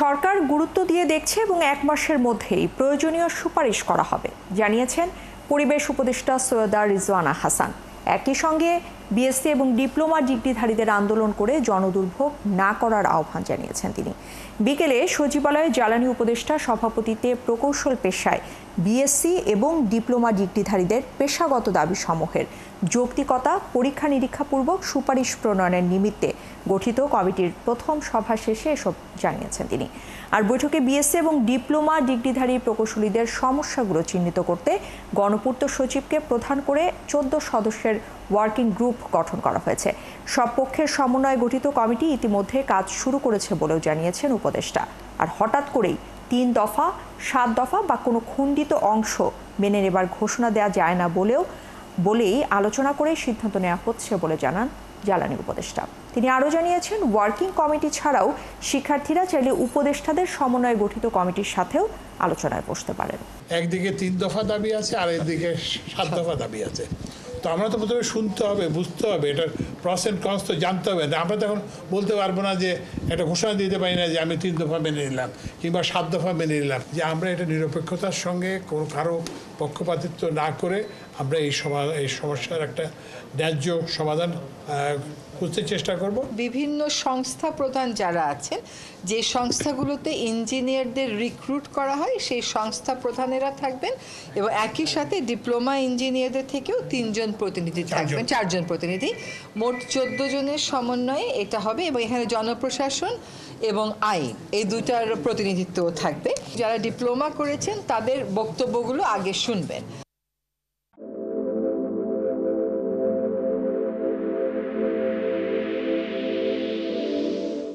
সরকার গুরুত্ব দিয়ে দেখছে এবং 1 মাসের মধ্যেই প্রয়োজনীয় সুপারিশ করা হবে জানিয়েছেন পরিবেশ উপদেষ্টা সৈয়দা রিজওয়ানা হাসান। একই সঙ্গে বিএসসি এবং ডিপ্লোমা ডিগ্রিধারীদের আন্দোলন করে জনদুর্ভোগ না করার আহ্বান জানিয়েছেন তিনি। বিকেলে সচিবালয়ে জ্বালানি উপদেষ্টা সভাপতিত্বে প্রকৌশল পেশায় বিএসসি এবং ডিপ্লোমা ডিগ্রিধারীদের পেশাগত দাবি সমূহের যৌক্তিকতা পরীক্ষা নিরীক্ষাপূর্বক সুপারিশ প্রণয়নের নিমিত্তে গঠিত কমিটির প্রথম সভা শেষে এসব জানিয়েছেন তিনি। আর বৈঠকে বিএসসি এবং ডিপ্লোমা ডিগ্রিধারী প্রকৌশলীদের সমস্যাগুলো চিহ্নিত করতে গণপূর্ত সচিবকে প্রধান করে 14 সদস্যের ওয়ার্কিং গ্রুপ গঠন করা হয়েছে। সব পক্ষের সমন্বয়ে গঠিত কমিটি ইতিমধ্যে কাজ শুরু করেছে বলেও জানিয়েছেন উপদেষ্টা। আর হঠাৎ করেই 3 দফা 7 দফা বা কোনো খণ্ডিত অংশ মেনে নেবার ঘোষণা দেওয়া যায় না বলেই আলোচনা করে সিদ্ধান্ত নেওয়া হচ্ছে বলে জানান জ্বালানি উপদেষ্টা। তিনি আরও জানিয়েছেন ওয়ার্কিং কমিটি ছাড়াও শিক্ষার্থীরা চাইলে উপদেষ্টাদের সমন্বয়ে গঠিত কমিটির সাথেও আলোচনায় বসতে পারেন। একদিকে 3 দফা দাবি আছে আর একদিকে 7 দফা দাবি আছে। তো আমরা তো প্রথমে শুনতে হবে, বুঝতে হবে, এটার প্রস এন্ড কনস তো জানতে হবে। আমরা তখন বলতে পারবো না যে একটা ঘোষণা দিতে পারি না যে আমি 3 দফা মেনে নিলাম কিংবা 7 দফা মেনে নিলাম। যে আমরা এটা নিরপেক্ষতার সঙ্গে কারো পক্ষপাতিত্ব না করে আমরা এই সমস্যার একটা ন্যায্য সমাধান খুঁজতে চেষ্টা করব। বিভিন্ন সংস্থা প্রধান যারা আছেন, যে সংস্থাগুলোতে ইঞ্জিনিয়ারদের রিক্রুট করা হয় সেই সংস্থা প্রধানেরা থাকবেন এবং একই সাথে ডিপ্লোমা ইঞ্জিনিয়ারদের থেকেও 3 জন প্রতিনিধি থাকবেন, 4 জন প্রতিনিধি, মোট 14 জনের সমন্বয়ে এটা হবে। এবং এখানে জনপ্রশাসন এবং আইন এই দুটার প্রতিনিধিত্ব থাকবে। যারা ডিপ্লোমা করেছেন তাদের বক্তব্যগুলো আগে শুনবেন।